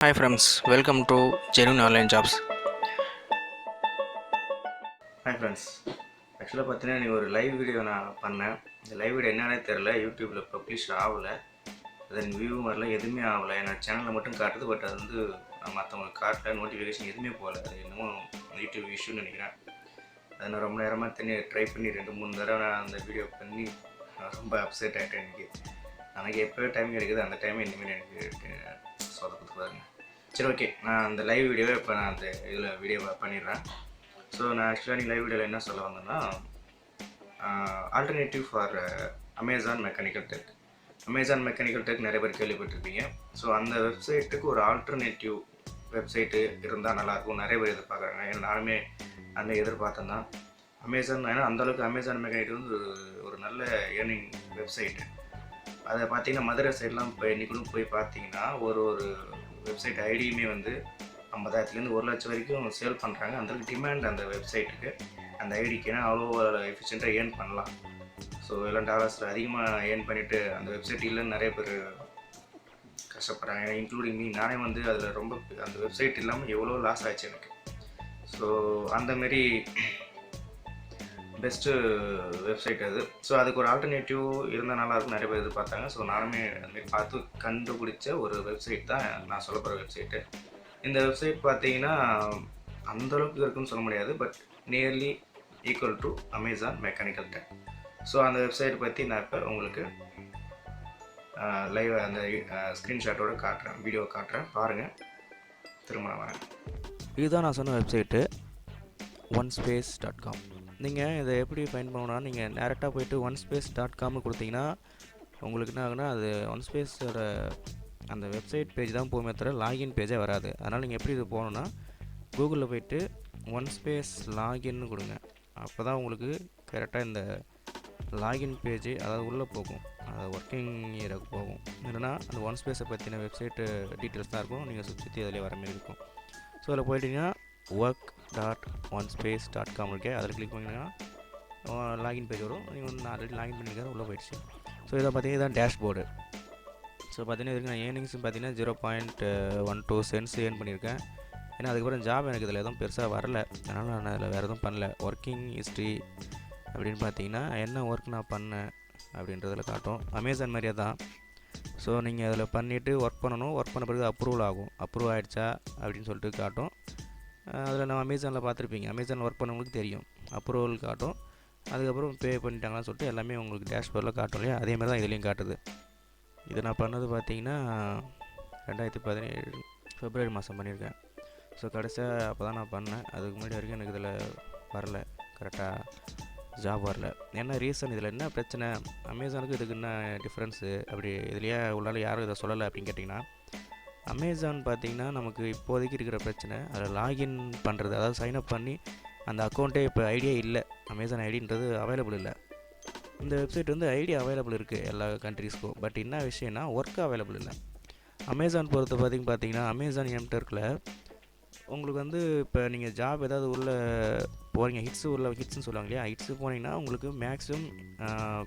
Hi friends, welcome to Genuine Online Jobs. Hi friends. ஆக்சுவலாக பார்த்தீங்கன்னா இன்றைக்கி ஒரு லைவ் வீடியோ நான் பண்ணேன். இந்த லைவ் வீடியோ என்னன்னே தெரில, யூடியூப்பில் பப்ளிஷ் ஆகலை, அதன் வியூ மாதிரிலாம் எதுவுமே ஆகலை. என்னோடய சேனலில் மட்டும் காட்டுது, பட் அது வந்து மற்றவங்களுக்கு காட்டல, நோட்டிஃபிகேஷன் எதுவுமே போகல. அது என்னமோ யூடியூப் இஷ்யூன்னு நினைக்கிறேன். அதை நான் ரொம்ப நேரமாக ட்ரை பண்ணி 2-3 தடவை நான் அந்த வீடியோ பண்ணி ரொம்ப அப்செட் ஆகிட்டேன். எனக்கு எப்போ டைம் கிடைக்குது அந்த டைம் இனிமேல் எனக்கு சொதப்பது பாருங்க. சரி, ஓகே, நான் அந்த லைவ் வீடியோவை இப்போ நான் அந்த இதில் வீடியோவை பண்ணிடுறேன். ஸோ நான் ஆக்சுவலாக லைவ் வீடியோவில் என்ன சொல்ல வந்தேன்னா, alternative for Amazon mechanical tech. Amazon mechanical tech நிறைய பேர் கேள்விப்பட்டிருப்பீங்க. ஸோ அந்த வெப்சைட்டுக்கு ஒரு ஆல்டர்னேட்டிவ் வெப்சைட்டு இருந்தால் நல்லாயிருக்கும், நிறைய பேர் எதிர்பார்க்குறாங்க. ஏன்னா நானுமே அந்த எதிர்பார்த்தேன் தான். அமேசான் ஏன்னா அந்தளவுக்கு அமேசான் மெக்கானிக்கல் வந்து ஒரு நல்ல ஏர்னிங் வெப்சைட்டு. அதை பார்த்தீங்கன்னா மதுரை சைட்லாம் இப்போ இன்றைக்கூட போய் பார்த்தீங்கன்னா ஒரு வெப்சைட் ஐடியுமே வந்து 50,000 1 லட்சம் வரைக்கும் சேல் பண்ணுறாங்க. அந்தளவுக்கு டிமாண்ட் அந்த வெப்சைட்டுக்கு, அந்த ஐடிக்குன்னா அவ்வளோ எஃபிஷியண்ட்டாக ஏர்ன் பண்ணலாம். ஸோ எல்லாம் டாலர்ஸில் அதிகமாக ஏர்ன் பண்ணிவிட்டு அந்த வெப்சைட் இல்லைன்னு நிறைய பேர் கஷ்டப்படுறாங்க, இன்க்ளூடிங் மீ. நானே வந்து அதில் ரொம்ப அந்த வெப்சைட் இல்லாமல் எவ்வளோ லாஸ் ஆச்சு எனக்கு. ஸோ அந்தமாரி பெஸ்ட்டு வெப்சைட் அது. ஸோ அதுக்கு ஒரு ஆல்டர்னேட்டிவ் இருந்தால் நல்லாயிருக்கும், நிறைய பேர் எதிர்பார்த்தாங்க. ஸோ நானுமே அதுமாரி பார்த்து கண்டுபிடிச்ச ஒரு வெப்சைட் தான் நான் சொல்ல போகிற வெப்சைட்டு. இந்த வெப்சைட் பார்த்தீங்கன்னா அந்தளவுக்கு இருக்குன்னு சொல்ல முடியாது, but nearly equal to Amazon mechanical tech. So அந்த வெப்சைட் பற்றி நான் இப்போ உங்களுக்கு லைவ் அந்த ஸ்க்ரீன்ஷாட்டோடு காட்டுறேன், வீடியோ காட்டுறேன், பாருங்கள். திரும்ப நான் வரேன். இதுதான் நான் சொன்ன வெப்சைட்டு onespace.com. நீங்கள் இதை எப்படி ஃபைண்ட் பண்ணணும்னா, நீங்கள் டேரெக்டாக போய்ட்டு onespace.comனு கொடுத்தீங்கன்னா உங்களுக்கு என்ன ஆகுனா, அது ஒன்ஸ்பேஸோட அந்த வெப்சைட் பேஜ் தான் போகுமே தவிர லாகின் பேஜே வராது. அதனால் நீங்கள் எப்படி இது போகணுன்னா, கூகுளில் போய்ட்டு ஒன்ஸ்பேஸ் லாகின்னு கொடுங்க. அப்போ தான் உங்களுக்கு கரெக்டாக இந்த லாகின் பேஜ், அதாவது உள்ளே போகும், அது ஒர்க்கிங் ஏரியாவுக்கு போகும். இல்லைனா அந்த ஒன்ஸ்பேஸை பற்றின வெப்சைட்டு டீட்டெயில்ஸ் தான் இருக்கும், நீங்கள் சுற்றி அதிலே வர மாதிரி இருக்கும். ஸோ அதில் போயிட்டீங்கன்னா work.onespace.com இருக்கே, அதில் கிளிக் பண்ணிங்கன்னா லாகின் பேஜ் வரும். நீங்கள் வந்து நான் ஆல்ரெடி லாகின் பண்ணியிருக்கேன், உள்ளே போயிடுச்சு. ஸோ இதை பார்த்தீங்கன்னா இதுதான் டேஷ்போர்டு. ஸோ பார்த்தீங்கன்னா இதுக்கு நான் ஏர்னிங்ஸும் பார்த்தீங்கன்னா 0.12 சென்ட்ஸ் ஏர்ன் பண்ணியிருக்கேன். ஏன்னா அதுக்கப்புறம் ஜாப் எனக்கு இதில் எதுவும் பெருசாக வரல, அதனால் நான் அதில் வேறு எதுவும் பண்ணல. ஒர்க்கிங் ஹிஸ்ட்ரி அப்படின்னு பார்த்தீங்கன்னா என்ன ஒர்க் நான் பண்ணேன் அப்படின்றதில் காட்டும். அமேசான் மாதிரியே தான். ஸோ நீங்கள் அதில் பண்ணிவிட்டு ஒர்க் பண்ணணும், ஒர்க் பண்ண பிறகு அப்ரூவல் ஆகும். அப்ரூவ் ஆகிடுச்சா அப்படின்னு சொல்லிட்டு காட்டும். அதில் நம்ம அமேசானில் பார்த்துருப்பீங்க, அமேசானில் ஒர்க் பண்ணவங்களுக்கு தெரியும், அப்ரூவல் காட்டும். அதுக்கப்புறம் பே பண்ணிட்டாங்கன்னு சொல்லிட்டு எல்லாமே உங்களுக்கு டேஷ்போர்டில் காட்டும் இல்லையா, அதேமாதிரி தான் இதுலேயும் காட்டுது. இது நான் பண்ணது பார்த்தீங்கன்னா 2017 பிப்ரவரி மாதம் பண்ணியிருக்கேன். ஸோ கடைசியாக அப்போ தான் நான் பண்ணேன். அதுக்கு முன்னாடி வரைக்கும் எனக்கு இதில் வரல, கரெக்டாக ஜாப் வரல. என்ன ரீசன், இதில் என்ன பிரச்சனை, அமேசானுக்கு இதுக்கு என்ன டிஃப்ரென்ஸு, அப்படி இதுலையே உள்ளால யாரும் இதை சொல்லலை அப்படின்னு கேட்டிங்கன்னா, அமேசான் பார்த்திங்கன்னா நமக்கு இப்போதைக்கு இருக்கிற பிரச்சனை அதில் லாகின் பண்ணுறது, அதாவது சைன்அப் பண்ணி அந்த அக்கௌண்ட்டே இப்போ ஐடியா இல்லை, அமேசான் ஐடின்றது அவைலபிள் இல்லை. இந்த வெப்சைட் வந்து ஐடி அவைலபிள் இருக்குது எல்லா கண்ட்ரீஸ்க்கும், பட் என்ன விஷயம்னா ஒர்க் அவைலபிள் இல்லை. அமேசான் பொறுத்த பார்த்தீங்கன்னா அமேசான் எம்டர்க்கில் உங்களுக்கு வந்து இப்போ நீங்கள் ஜாப் ஏதாவது உள்ள போகிறீங்க, ஹிட்ஸ்னு சொல்லுவாங்க இல்லையா, ஹிட்ஸு போனீங்கன்னா உங்களுக்கு மேக்ஸிமம்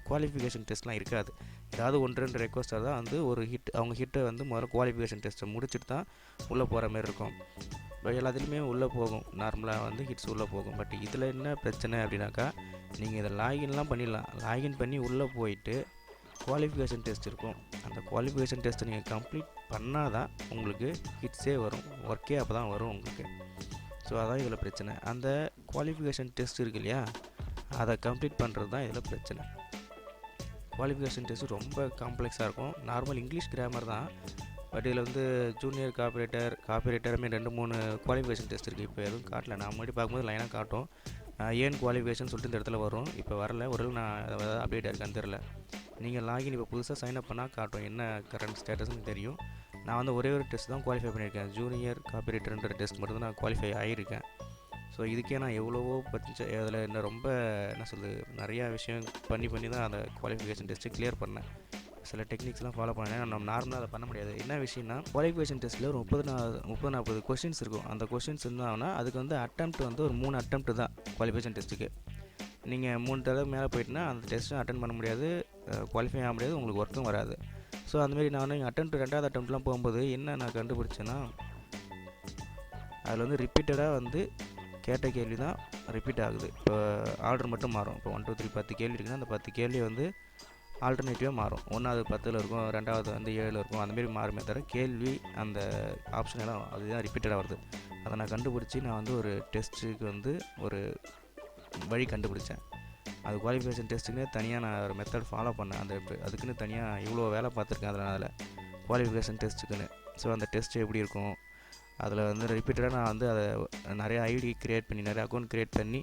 குவாலிஃபிகேஷன் டெஸ்ட்லாம் இருக்காது. ஏதாவது 1-2 ரெக்வஸ்ட்டாக தான் வந்து ஒரு அவங்க ஹிட்டை வந்து முதல்ல குவாலிஃபிகேஷன் டெஸ்ட்டை முடிச்சுட்டு தான் உள்ளே போகிற மாதிரி இருக்கும். எல்லாத்துலேயுமே உள்ளே போகும், நார்மலாக வந்து ஹிட்ஸ் உள்ளே போகும். பட் இதில் என்ன பிரச்சனை அப்படின்னாக்கா, நீங்கள் இதை லாகின்லாம் பண்ணிடலாம், லாகின் பண்ணி உள்ளே போயிட்டு குவாலிஃபிகேஷன் டெஸ்ட் இருக்கும். அந்த குவாலிஃபிகேஷன் டெஸ்ட்டை நீங்கள் கம்ப்ளீட் பண்ணால் தான் உங்களுக்கு ஹிட்ஸே வரும், ஒர்க்கே அப்போ தான் வரும் உங்களுக்கு. ஸோ அதான் இதில் பிரச்சனை. அந்த குவாலிஃபிகேஷன் டெஸ்ட் இருக்கு இல்லையா, அதை கம்ப்ளீட் பண்ணுறது தான் இதில் பிரச்சனை. குவாலிஃபிகேஷன் டெஸ்ட்டு ரொம்ப காம்ப்ளெக்ஸாக இருக்கும். நார்மல் இங்கிலீஷ் கிராமர் தான், பட் இதில் வந்து ஜூனியர் காப்பிரைட்டருமே 2-3 குவாலிஃபிகேஷன் டெஸ்ட் இருக்குது. இப்போ எதுவும் காட்டல, நான் முன்னாடி பார்க்கும்போது லைனாக காட்டும், ஏன் குவாலிஃபிகேஷன் சொல்லிட்டு இந்த இடத்துல வரும். இப்போ வரல, ஒரு நான் ஏதாவது அப்டேட் இருக்கான்னு தெரில. நீங்கள் லாகின் இப்போ புதுசாக சைன்அப் பண்ணால் காட்டும், என்ன கரண்ட் ஸ்டேட்டஸ்ன்னு தெரியும். நான் வந்து ஒரே ஒரு டெஸ்ட் தான் குவாலிஃபை பண்ணியிருக்கேன், ஜூனியர் காப்பிரைட்டர்ன்ற டெஸ்ட் மட்டும் தான் நான் குவாலிஃபை ஆகியிருக்கேன். ஸோ இதுக்கே நான் எவ்வளவோ அதில் என்ன ரொம்ப என்ன சொல்லுது, நிறையா விஷயம் பண்ணி தான் அந்த குவாலிஃபிகேஷன் டெஸ்ட்டு கிளியர் பண்ணேன். சில டெக்னிக்ஸ்லாம் ஃபாலோ பண்ணேன், நம்ம நார்மலாக அதை பண்ண முடியாது. என்ன விஷயம்னா, குவாலிஃபிகேஷன் டெஸ்ட்டில் ஒரு 30-40 கொஷின்ஸ் இருக்கும். அந்த கொஷின்ஸ் இருந்தாங்கன்னா அதுக்கு வந்து அட்டெம்ப்ட் வந்து ஒரு 3 அட்டெம்ப்ட் தான் குவாலிஃபிகேஷன் டெஸ்ட்டுக்கு. நீங்கள் 3 தடவை மேலே போயிட்டுனா அந்த டெஸ்ட்டும் அட்டன் பண்ண முடியாது, குவாலிஃபை ஆக முடியாது, உங்களுக்கு ஒர்க்கும் வராது. ஸோ அந்தமாரி நான் வந்து ரெண்டாவது அட்டம்ப்ட்லாம் போகும்போது என்ன நான் கண்டுபிடிச்சேன்னா, அதில் வந்து ரிப்பீட்டடாக வந்து கேட்ட கேள்வி தான் ரிப்பீட் ஆகுது. இப்போ ஆர்டர் மட்டும் மாறும். இப்போ 1 2 3 10 கேள்வி இருக்குன்னா அந்த 10 கேள்வி வந்து ஆல்டர்னேட்டிவாக மாறும். ஒன்றாவது 10ல் இருக்கும், ரெண்டாவது வந்து 7ல் இருக்கும். அந்தமாரி மாறுமே தவிர கேள்வி அந்த ஆப்ஷன் எல்லாம் அதுதான் ரிப்பீட்டடாக வருது. அதை நான் கண்டுபிடிச்சி நான் வந்து ஒரு டெஸ்ட்டுக்கு வந்து ஒரு வழி கண்டுபிடிச்சேன். அது குவாலிஃபிகேஷன் டெஸ்ட்டுக்குன்னு தனியாக நான் ஒரு மெத்தட் ஃபாலோ பண்ணேன். அதுக்குன்னு தனியாக இவ்வளோ வேலை பார்த்துருக்கேன் அதில் குவாலிஃபிகேஷன் டெஸ்ட்டுக்குன்னு. ஸோ அந்த டெஸ்ட்டு எப்படி இருக்கும், அதில் வந்து ரிப்பீட்டடாக நான் வந்து அதை நிறைய ஐடி க்ரியேட் பண்ணி நிறைய அக்கௌண்ட் க்ரியேட் பண்ணி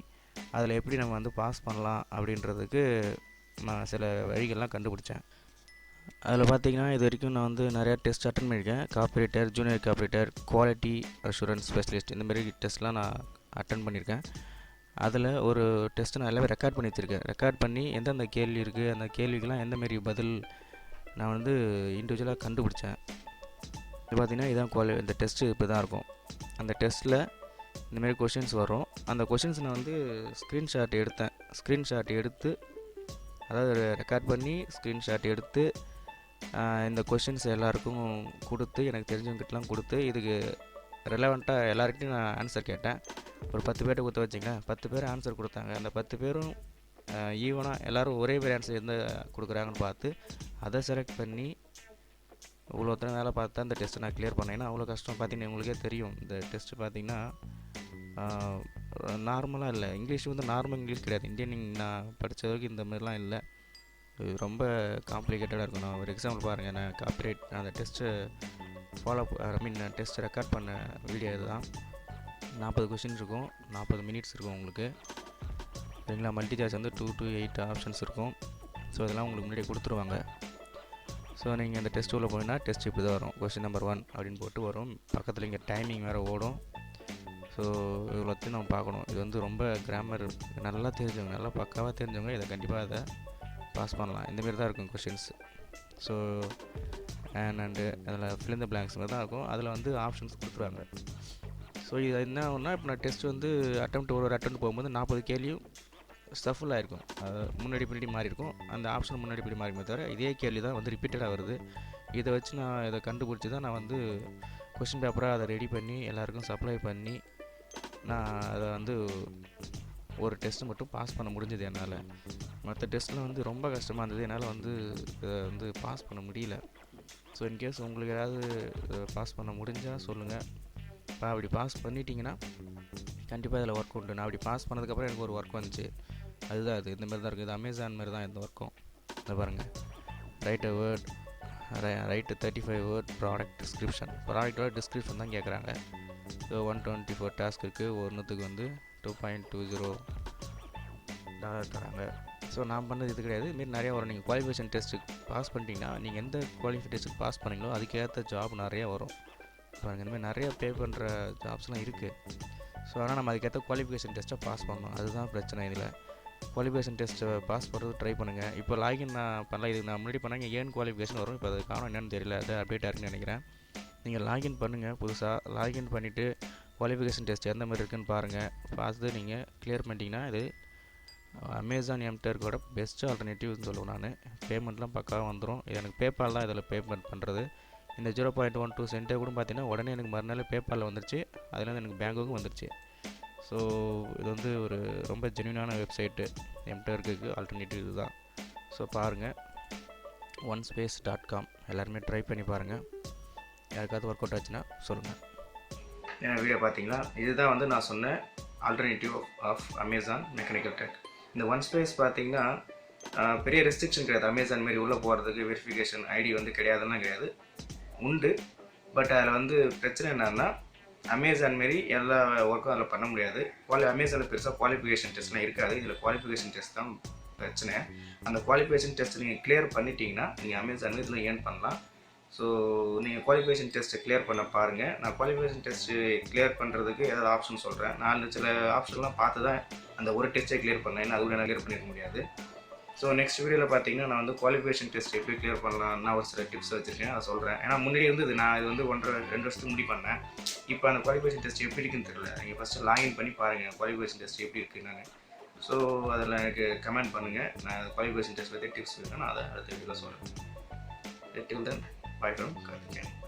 அதில் எப்படி நம்ம வந்து பாஸ் பண்ணலாம் அப்படின்றதுக்கு நான் சில வழிகள்லாம் கண்டுபிடிச்சேன். அதில் பார்த்தீங்கன்னா இது வரைக்கும் நான் வந்து நிறையா டெஸ்ட் அட்டன் பண்ணியிருக்கேன். Carburettor, junior carburettor, quality assurance specialist, இந்தமாரி டெஸ்ட்லாம் நான் அட்டன் பண்ணியிருக்கேன். அதில் ஒரு டெஸ்ட்டு நான் எல்லாமே ரெக்கார்ட் பண்ணி வச்சுருக்கேன். ரெக்கார்ட் பண்ணி எந்தெந்த கேள்வி இருக்குது, அந்த கேள்விக்கெலாம் எந்தமாரி பதில் நான் வந்து இண்டிவிஜுவலாக கண்டுபிடிச்சேன். இது பார்த்திங்கன்னா இதான் இந்த டெஸ்ட்டு இப்படி தான் இருக்கும். அந்த டெஸ்ட்டில் இந்தமாரி கொஷின்ஸ் வரும். அந்த கொஷின்ஸ் நான் வந்து ஸ்க்ரீன்ஷாட் எடுத்தேன். ஸ்க்ரீன்ஷாட் எடுத்து, அதாவது ரெக்கார்ட் பண்ணி ஸ்க்ரீன்ஷாட் எடுத்து இந்த கொஷின்ஸ் எல்லாருக்கும் கொடுத்து, எனக்கு தெரிஞ்சவங்ககிட்டலாம் கொடுத்து, இதுக்கு ரெலவெண்ட்டாக எல்லாருக்கிட்டையும் நான் ஆன்சர் கேட்டேன். ஒரு 10 பேர்கிட்ட கொடுத்து வச்சிங்களேன், 10 பேர் ஆன்சர் கொடுத்தாங்க. அந்த 10 பேரும் ஈவனாக எல்லோரும் ஒரே பேர் ஆன்சர் எந்த கொடுக்குறாங்கன்னு பார்த்து அதை செலக்ட் பண்ணி இவ்வளோ தடவை வேலை பார்த்தா இந்த டெஸ்ட்டை நான் கிளியர் பண்ணேன். ஏன்னா அவ்வளோ கஷ்டம். பார்த்தீங்கன்னா உங்களுக்கே தெரியும், இந்த டெஸ்ட்டு பார்த்திங்கன்னா நார்மலாக இல்லை. இங்கிலீஷ் வந்து நார்மல் இங்கிலீஷ் கிடையாது. இந்தியன் நான் படித்த வரைக்கும் இந்த மாதிரிலாம் இல்லை. இது ரொம்ப காம்ப்ளிகேட்டடாக இருக்கும். நான் ஒரு எக்ஸாம்பிள் பாருங்கள். நான் காப்பிரைட் அந்த டெஸ்ட்டு நான் டெஸ்ட்டு ரெக்கார்ட் பண்ண வீடியோ இதுதான். 40 கொஷின் இருக்கும், 40 மினிட்ஸ் இருக்கும் உங்களுக்கு. சரிங்களா? மல்டி சாய்ஸ் வந்து 2 to 8 ஆப்ஷன்ஸ் இருக்கும். ஸோ இதெல்லாம் உங்களுக்கு முன்னாடியே கொடுத்துருவாங்க. ஸோ நீங்கள் அந்த டெஸ்ட் உள்ள போனீங்கன்னா டெஸ்ட் இப்படி தான் வரும். கொஷின் நம்பர் 1 அப்படின்னு போட்டு வரும். பக்கத்தில் இங்கே டைமிங் வேறு ஓடும். ஸோ இவ்வளோத்தையும் நம்ம பார்க்கணும். இது வந்து ரொம்ப கிராமர் நல்லா தெரிஞ்சவங்க, நல்லா பக்காவாக தெரிஞ்சவங்க இதை கண்டிப்பாக அதை பாஸ் பண்ணலாம். இந்தமாரி தான் இருக்கும் கொஷின்ஸ். ஸோ அண்டு அதில் ஃபில் இன் தி பிளாங்க்ஸ் மாதிரி தான் இருக்கும். அதில் வந்து ஆப்ஷன்ஸ் கொடுத்துருவாங்க. ஸோ இது என்ன ஆகும்னா, இப்போ நான் டெஸ்ட் வந்து ஒரு அட்டெம்ப்ட் போகும்போது 40 கேள்வியும் ஸ்டஃபுல் ஆகிருக்கும். முன்னாடி மாறி இருக்கும். அந்த ஆப்ஷன் முன்னாடி மாறிமே தவிர இதே கேள்வி தான் வந்து ரிப்பீட்டடாக வருது. இதை வச்சு நான் இதை கண்டுபிடிச்சி தான் நான் வந்து கொஷின் பேப்பராக அதை ரெடி பண்ணி எல்லாேருக்கும் சப்ளை பண்ணி நான் அதை வந்து ஒரு டெஸ்ட்டு மட்டும் பாஸ் பண்ண முடிஞ்சது என்னால். மற்ற டெஸ்ட்டில் வந்து ரொம்ப கஷ்டமாக இருந்தது. என்னால் வந்து இதை வந்து பாஸ் பண்ண முடியல. ஸோ இன்கேஸ் உங்களுக்கு ஏதாவது பாஸ் பண்ண முடிஞ்சால் சொல்லுங்கள். இப்போ அப்படி பாஸ் பண்ணிட்டீங்கன்னா கண்டிப்பாக இதில் ஒர்க் உண்டு. நான் அப்படி பாஸ் பண்ணதுக்கப்புறம் எனக்கு ஒரு ஒர்க் வந்துச்சு. அதுதான் இது. இந்தமாரி தான் இருக்குது. இது அமேசான் மாதிரி தான் இந்த ஒர்க்கும். இதை பாருங்கள். Write 35 word product description. ப்ராடக்டோட டிஸ்கிரிப்ஷன் தான் கேட்குறாங்க. ஸோ 124 டாஸ்க் இருக்குது. ஒன்றுத்துக்கு வந்து $2.20 தராங்க. ஸோ நான் பண்ணது இது கிடையாது. இதுமாரி நிறையா வரும். நீங்கள் குவாலிஃபிகேஷன் டெஸ்ட்டுக்கு பாஸ் பண்ணிட்டீங்கன்னா நீங்கள் எந்த குவாலிஃபிகேஷன் டெஸ்ட்டுக்கு பாஸ் பண்ணீங்களோ அதுக்கேற்ற ஜாப் நிறையா வரும். பாருங்கள், இந்தமாதிரி நிறையா பே பண்ணுற ஜாப்ஸ்லாம் இருக்குது. ஸோ ஆனால் நம்ம அதுக்கேற்ற குவாலிஃபிகேஷன் டெஸ்ட்டை பாஸ் பண்ணணும். அதுதான் பிரச்சனை. இதில் குவாலிஃபிகேஷன் டெஸ்ட்டை பாஸ் பண்ணுறது ட்ரை பண்ணுங்கள். இப்போ லாகின் நான் பண்ணலாம். இதுக்கு நான் முன்னாடி பண்ணாங்க ஏன் குவாலிஃபிகேஷன் வரும். இப்போ அது காரணம் என்னென்னு தெரியல. அது அப்டேட் ஆகிருக்குன்னு நினைக்கிறேன். நீங்கள் லாகின் பண்ணுங்கள். புதுசாக லாகின் பண்ணிவிட்டு குவாலிஃபிகேஷன் டெஸ்ட் எந்த மாதிரி இருக்குதுன்னு பாருங்கள். பார்த்து நீங்கள் கிளியர் பண்ணிட்டீங்கன்னா இது அமேசான் எம்டெர்க்கோட பெஸ்ட் ஆல்டர்னேட்டிவ்னு சொல்லுவேன் நான். பேமெண்ட்லாம் பக்காவாக வந்துடும். இது எனக்கு பேபால் தான் இதில் பேமெண்ட் பண்ணுறது. இந்த 0.12 சென்ட்டை கூட பார்த்தீங்கன்னா உடனே எனக்கு மறுநாள் பேபாலில் வந்துருச்சு. அதுலேருந்து எனக்கு பேங்க்குக்கும் வந்துருச்சு. ஸோ இது வந்து ஒரு ரொம்ப ஜென்யூனான வெப்சைட்டு. எம்டெர்க்கு ஆல்டர்னேட்டிவ் இது தான். ஸோ பாருங்கள், onespace.com எல்லாருமே ட்ரை பண்ணி பாருங்கள். யாருக்காவது ஒர்க் அவுட் ஆச்சுன்னா சொல்லுங்கள். வீடியோ பார்த்தீங்களா? இதுதான் வந்து நான் சொன்ன alternative of Amazon mechanical tech. இந்த ஒன்ஸ்பேஸ் பார்த்தீங்கன்னா பெரிய ரெஸ்ட்ரிக்ஷன் கிடையாது. அமேசான் மாரி உள்ளே போகிறதுக்கு வெரிஃபிகேஷன் ஐடி வந்து கிடையாதுன்னா கிடையாது, உண்டு. பட் அதில் வந்து பிரச்சனை என்னன்னா, அமேசான் மாரி எல்லா ஒர்க்கும் அதில் பண்ண முடியாது. அமேசானில் பெருசாக குவாலிஃபிகேஷன் டெஸ்ட்லாம் இருக்காது. இதில் குவாலிஃபிகேஷன் டெஸ்ட் தான் பிரச்சனை. அந்த குவாலிஃபிகேஷன் டெஸ்ட் நீங்கள் கிளியர் பண்ணிட்டீங்கன்னா நீங்கள் அமேசான் இதில் ஏர்ன் பண்ணலாம். ஸோ நீங்கள் குவாலிஃபிகேஷன் டெஸ்ட்டை கிளியர் பண்ண பாருங்கள். நான் குவாலிஃபிகேஷன் டெஸ்ட்டு கிளியர் பண்ணுறதுக்கு ஏதாவது ஆப்ஷன் சொல்கிறேன். நான் சில ஆப்ஷன்லாம் பார்த்து தான் அந்த ஒரு டெஸ்ட்டை கிளியர் பண்ணேன். ஏன்னா அது கூட நான் கிளியர் பண்ணிக்க முடியாது. ஸோ நெக்ஸ்ட் வீடியோவில் பார்த்தீங்கன்னா நான் வந்து குவாலிஃபிகேஷன் டெஸ்ட் எப்படி கிளியர் பண்ணலாம் நான் ஒரு சில டிப்ஸ் வச்சுருக்கேன், அதை சொல்கிறேன். ஏன்னா முன்னாடி வந்து நான் இது வந்து 1.5-2 வருஷத்துக்கு முன்னாடி பண்ணேன். இப்போ அந்த குவாலிஃபிகேஷன் டெஸ்ட் எப்படி இருக்குன்னு தெரியல. நீங்கள் ஃபஸ்ட்டு லாகின் பண்ணி பாருங்கள் குவாலிஃபிகேஷன் டெஸ்ட் எப்படி இருக்குது நான். ஸோ அதில் எனக்கு கமெண்ட் பண்ணுங்கள். நான் குவாலிஃபிகேஷன் டெஸ்ட் பற்றி டிப்ஸ் வேணும், நான் அதை அடுத்த வீடியோவில் சொல்கிறேன். Till then, bye from Karthikeyan.